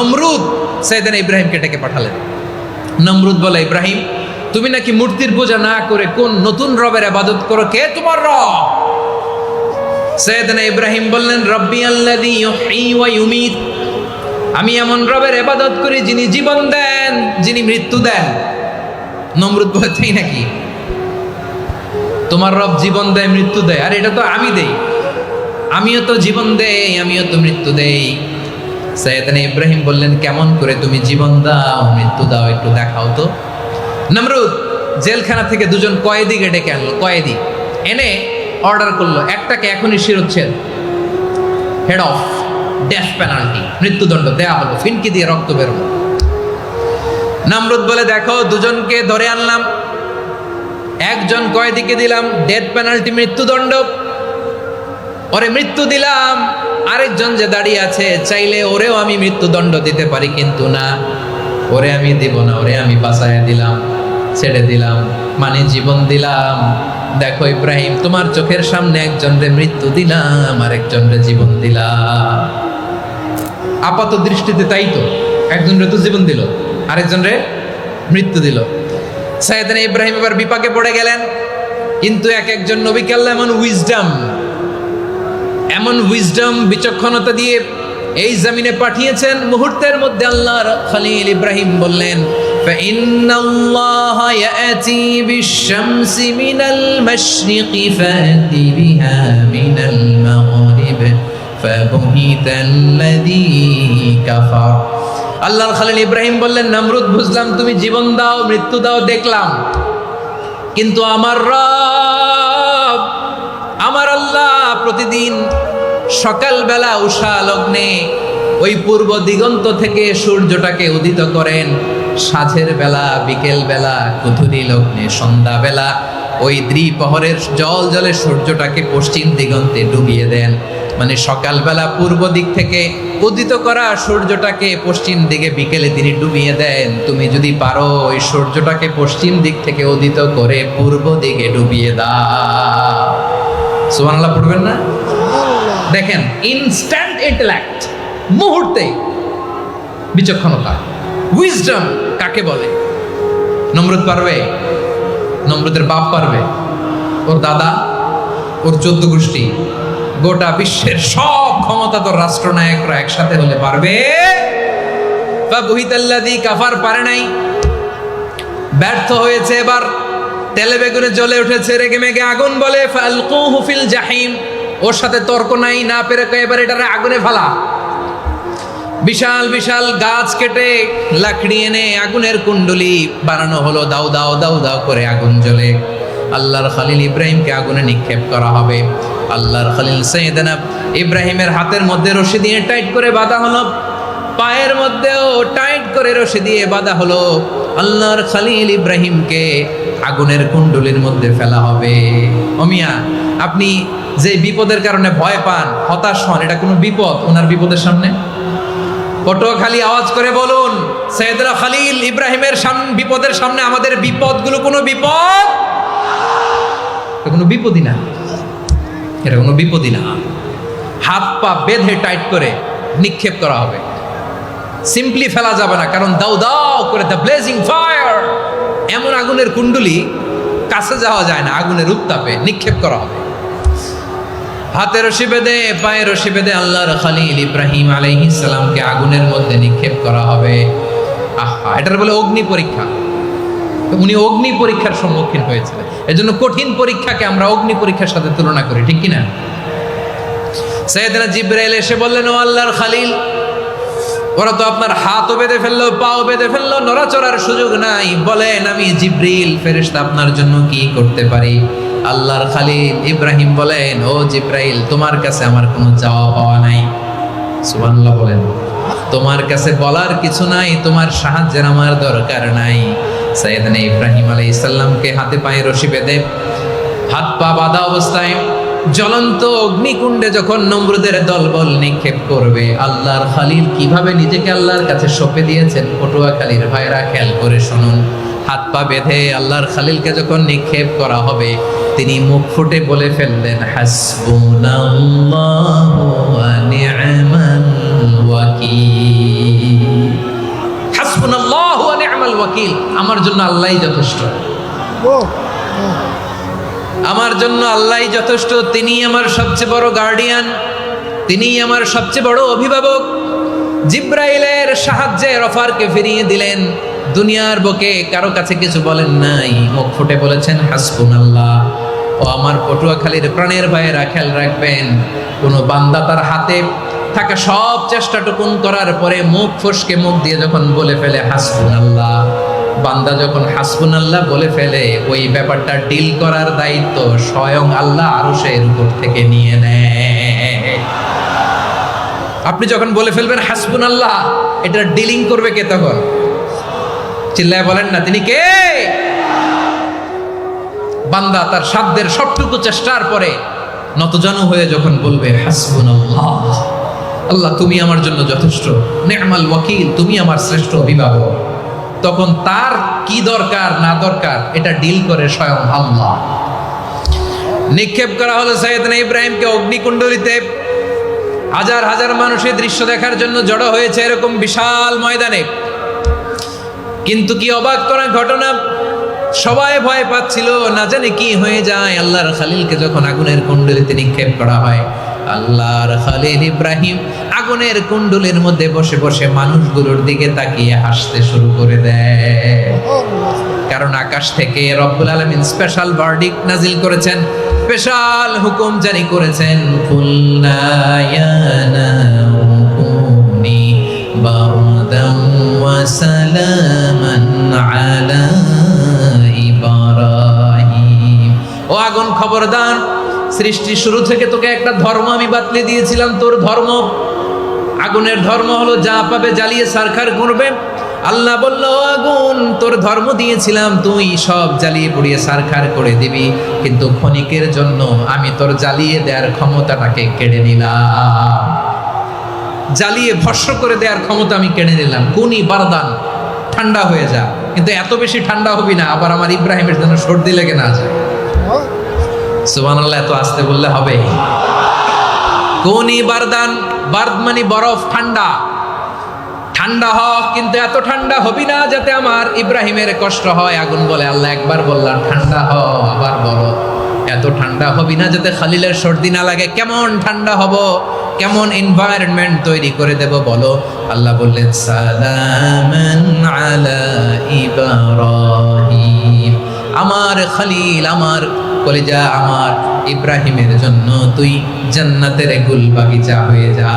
নমরুদ সাইয়েদনা ইব্রাহিমকে ডেকে পাঠালেন। নমরুদ বলে, ইব্রাহিম তুমি নাকি মূর্তির পূজা না করে কোন নতুন রবের ইবাদত করো, কে তোমার রব? সাইয়েদনা ইব্রাহিম বললেন, রব্বি আল্লাযী ইউহয়ী ওয়া ইউমীত, আমি এমন রবের ইবাদত করি যিনি জীবন দেন, যিনি মৃত্যু দেন। নমরুদ বলে, তাই নাকি? তোমার রব জীবন দেয় মৃত্যু দেয়, আর এটা তো আমি দেই, আমিও তো জীবন দেই, আমিও তো মৃত্যু দেই। সাইয়েদনা ইব্রাহিম বললেন, কেমন করে তুমি জীবন দাও মৃত্যু দাও, একটু দেখাও তো। নমরুদ জেলখানা থেকে দুজন কয়েদিকে ডেকে আনলো, কয়েদি এনে অর্ডার করলো, একটাকে এখনই শিরোচ্ছেদ, হেড অফ, ডেথ পেনাল্টি, মৃত্যুদণ্ড দেয়া হলো, ফিনকি দিয়ে রক্ত বেরোলো। নমরুদ বলে, দেখো দুজনকে ধরে আনলাম, একজন কয়েদিকে দিলাম ডেথ পেনাল্টি, মৃত্যুদণ্ড, ওরে মৃত্যু দিলাম। আরেকজন যে দাঁড়িয়ে আছে, চাইলে ওরেও আমি মৃত্যুদণ্ড দিতে পারি, কিন্তু না, ওরে আমি দিব না, ওরে আমি বাঁচাইয়া দিলাম, ছেড়ে দিলাম, মানে জীবন দিলাম। দেখো ইব্রাহিম, তোমার চোখের সামনে একজনরে মৃত্যু দিলাম, আরেকজনরে জীবন দিলাম। আপাত দৃষ্টিতে তাই তো, একজনরে তো জীবন দিল, আরেকজনরে মৃত্যু দিল। সাইয়েদনা ইব্রাহিম এবার বিপাকে পড়ে গেলেন, কিন্তু এক একজন নবীকে আল্লাহ এমন উইজডম বিচক্ষণতা দিয়ে এই জমিনে পাঠিয়েছেন, মুহূর্তের মধ্যে আল্লাহর খলিল ইব্রাহিম বললেন, ফাইন্নাল্লাহা ইয়াতি বিশ-শামসি মিনাল মাশরিকি ফাতি বিহা মিনাল মাগরিব ফাবুহিতাল্লাযী কাফার। আল্লাহর খলিল ইব্রাহিম বললেন, নমরুদ বুঝলাম তুমি জীবন দাও মৃত্যু দাও দেখলাম, কিন্তু আমার রব, আমার আল্লাহ প্রতিদিন সকালবেলা উষা লগ্নে ওই পূর্ব দিগন্ত থেকে সূর্যটাকে উদিত করেন, সাঁঝের বেলা, বিকেল বেলা, কুথুরি লগ্নে, সন্ধ্যা বেলা ওই দ্বিপ্রহরের জলে সূর্যটাকে পশ্চিম দিগন্তে ডুবিয়ে দেন। মানে সকালবেলা পূর্ব দিক থেকে উদিত করা সূর্যটাকে পশ্চিম দিকে বিকেলে তিনি ডুবিয়ে দেন। তুমি যদি পারো ওই সূর্যটাকে পশ্চিম দিক থেকে উদিত করে পূর্ব দিকে ডুবিয়ে দাও। সুবহানাল্লাহ পড়বেন না? দেখেন, ইনস্ট্যান্ট ইন্টেলেক্ট, মুহূর্তে বিচক্ষণতা, উইজডম কাকে বলে? নমরুদ পারবে? নমরুদের বাপ পারবে? ওর দাদা, ওর 14 গোষ্ঠী, গোটা বিশ্বের সব ক্ষমতাধর রাষ্ট্রনায়করা একসাথে হলে পারবে? ফাবুহিতাল্লাযী কাফার পারে নাই, ব্যর্থ হয়েছে। এবার তেলে বেগুনে জ্বলে উঠেছে, রেগে মেগে আগুন বলে, ফালকুহু ফিল জাহিম, ওর সাথে তর্ক নাই, না পেরে এবার এটারে আগুনে ফেলা। বিশাল বিশাল গাছ কেটে লাকড়ি এনে আগুনের কুণ্ডলি বানানো হলো, দাও দাও দাও দাও করে আগুন জ্বলে। আল্লাহর খলিল ইব্রাহিমকে আগুনে নিক্ষেপ করা হবে। আল্লাহর খলিল সাইয়েদনা ইব্রাহিমের হাতের মধ্যে রশি দিয়ে টাইট করে বাঁধা হলো, পায়ের মধ্যেও টাইট করে রশি দিয়ে বাঁধা হলো। আল্লাহর খলিল ইব্রাহিমকে আগুনের কুণ্ডলির মধ্যে ফেলা হবে। ওমিয়া, আপনি যে বিপদের কারণে ভয় পান, হতাশ হন, এটা কোনো বিপদ ওনার বিপদের সামনে? পটুয়াখালী আওয়াজ করে বলুন, সাইয়েদনা খলিল ইব্রাহিমের বিপদের সামনে আমাদের বিপদগুলো কোনো বিপদ? এটা কোনো বিপদই না, এটা কোনো বিপদই না। হাত পা বেঁধে টাইট করে নিক্ষেপ করা হবে, সিম্পলি ফেলা যাবে না, কারণ দাও দাও করে দ্য ব্লেজিং ফায়ার, এমন আগুনের কুণ্ডলি, কাছে যাওয়া যায় না, আগুনের উত্তাপে নিক্ষেপ করা হবে। হাতে রশি বেঁধে, পায়ে রশি বেঁধে আল্লাহর খলিল ইব্রাহিম আলাইহিস সালামকে আগুনের মধ্যে নিক্ষেপ করা হবে। আহা, এটার বলে অগ্নি পরীক্ষা। উনি অগ্নি পরীক্ষার সম্মুখীন হয়েছিলেন, এজন্য কঠিন পরীক্ষাকে আমরা অগ্নি পরীক্ষার সাথে তুলনা করি, ঠিক কিনা? সাইয়েদনা জিবরাইল এসে বললেন, ও আল্লাহর খলিল, ওরা তো আপনার হাতও বেঁধে ফেললো, পাও বেঁধে ফেললো, নড়াচড়ার সুযোগ নাই, বলেন আমি জিবরিল ফেরেশতা আপনার জন্য কি করতে পারি? আল্লাহর খলিল ইব্রাহিম বলেন, ও জিবরাইল, তোমার কাছে আমার কোনো চাওয়া পাওয়া নাই। সুবহানাল্লাহ বলেন, তোমার কাছে বলার কিছু নাই, তোমার সাহায্যের আমার দরকার নাই। সাইয়েদনা ইব্রাহিম আলাইহিস সালামকে হাতে পায়ে রশি বেঁধে, হাত পা বাঁধা অবস্থায় জ্বলন্ত অগ্নিকুণ্ডে যখন নমরুদের দলবল নিক্ষেপ করবে, আল্লাহর খলিল কিভাবে নিজেকে আল্লাহর কাছে সঁপে দিয়েছেন, পটুয়াখালীর ভাইরা খেয়াল করে শুনুন। হাত পা বেঁধে আল্লাহর খলিলকে যখন নিক্ষেপ করা হবে, তিনি মুখ ফুটে বলে ফেললেন, হাসবুনাল্লাহু ওয়া নি'মাল ওয়াকিল। ওয়াকিল, আমার জন্য আল্লাহই যথেষ্ট, আমার জন্য আল্লাহই যথেষ্ট। তিনি আমার সবচেয়ে বড় গার্ডিয়ান, তিনি আমার সবচেয়ে বড় অভিভাবক। জিব্রাইলের সাহায্যে রফারকে ফিরিয়ে দিলেন। দুনিয়ার বুকে কারো কাছে কিছু বলেন নাই, মুখ ফুটে বলেছেন হাসবুনাল্লাহ। ও আমার পটুয়াখালীর প্রাণের ভাইয়েরা, খেয়াল রাখবেন, কোনো বান্দা তার হাতে থাকা সব চেষ্টাটুকুন করার পরে মুখ ফসকে মুখ দিয়ে যখন বলে ফেলে হাসবুনাল্লাহ, বান্দা যখন হাসবুনাল্লাহ বলে ফেলে, ওই ব্যাপারটা ডিল করার দায়িত্ব স্বয়ং আল্লাহ আরশের উপর থেকে নিয়ে নেয়। আপনি যখন বলে ফেলবেন হাসবুনাল্লাহ, এটা ডিলিং করবে কে তখন? চিল্লায় বলেন না, তিনি কে? বান্দা তার সাধ্যের সবটুকু চেষ্টার পরে নতজানু হয়ে যখন বলবে হাসবুনাল্লাহ, আল্লাহ তুমি আমার জন্য যথেষ্ট, নি'মাল ওয়াকিল, তুমি আমার শ্রেষ্ঠ অভিভাবক, তখন তার কি দরকার না দরকার এটা ডিল করে স্বয়ং আল্লাহ। নিক্ষেপ করা হলো সাইয়েদনা ইব্রাহিমকে অগ্নিকুণ্ডলিতে। হাজার হাজার মানুষের দৃশ্য দেখার জন্য জড়ো হয়েছে এরকম বিশাল ময়দানে। কিন্তু কি অবাক করা ঘটনা, সবাই ভয় পাচ্ছিল, না জানে কি হয়ে যায়। আল্লাহর খালিলকে যখন আগুনের কুণ্ডলিতে নিক্ষেপ করা হয়, আল্লাহর খালিল ইব্রাহিম আগুনের কুণ্ডলের মধ্যে বসে বসে মানুষগুলোর দিকে তাকিয়ে হাসতে শুরু করে দেয়। কারণ আকাশ থেকে রব্বুল আলামিন স্পেশাল ভার্ডিক্ট নাজিল করেছেন, স্পেশাল হুকুম জারি করেছেন, কুল্লা ইয়া নারু কুনি বারদান ওয়া সালামান আলা ইব্রাহিম। ও আগুন খবরদার, সৃষ্টির শুরু থেকে তোকে একটা ধর্ম আমি বাতলে দিয়েছিলাম, তোর ধর্ম, আগুনের ধর্ম হলো যা পাবে জ্বালিয়ে সারখার করবে। আল্লাহ বলল, আগুন তোর ধর্ম দিয়েছিলাম, তুই সব জ্বালিয়ে পুড়িয়ে সারখার করে দিবি, কিন্তু ক্ষণিকের জন্য আমি তোর জ্বালিয়ে দেওয়ার ক্ষমতাটাকে কেড়ে নিলাম, জ্বালিয়ে ভস্ম করে দেওয়ার ক্ষমতা আমি কেড়ে নিলাম। কুনি বারদান, ঠান্ডা হয়ে যা, কিন্তু এত বেশি ঠান্ডা হবি না আবার আমার ইব্রাহিমের জন্য সর্দি লেগে না যায়। সুবহানাল্লাহ, এত আসতে বললে হবে? কুনি বারদান, বারদ মানে বরফ, ঠান্ডা, ঠান্ডা হ, কিন্তু এত ঠান্ডা হবি না যাতে আমার ইব্রাহিমের কষ্ট হয়। আগুন বলে, আল্লাহ একবার বললাম ঠান্ডা হ, আবার বলো এত ঠান্ডা হবি না যাতে খালিলের সর্দি না লাগে। কেমন ঠান্ডা হব, কেমন এনভায়রনমেন্ট তৈরি করে দেব বলো? আল্লাহ বললেন, সালামান আলা ইব্রাহিম, আমার খালিল, আমার কলিজা, আমার ইব্রাহিমের জন্য তুই জান্নাতের গুল বাগিচা হয়ে যা।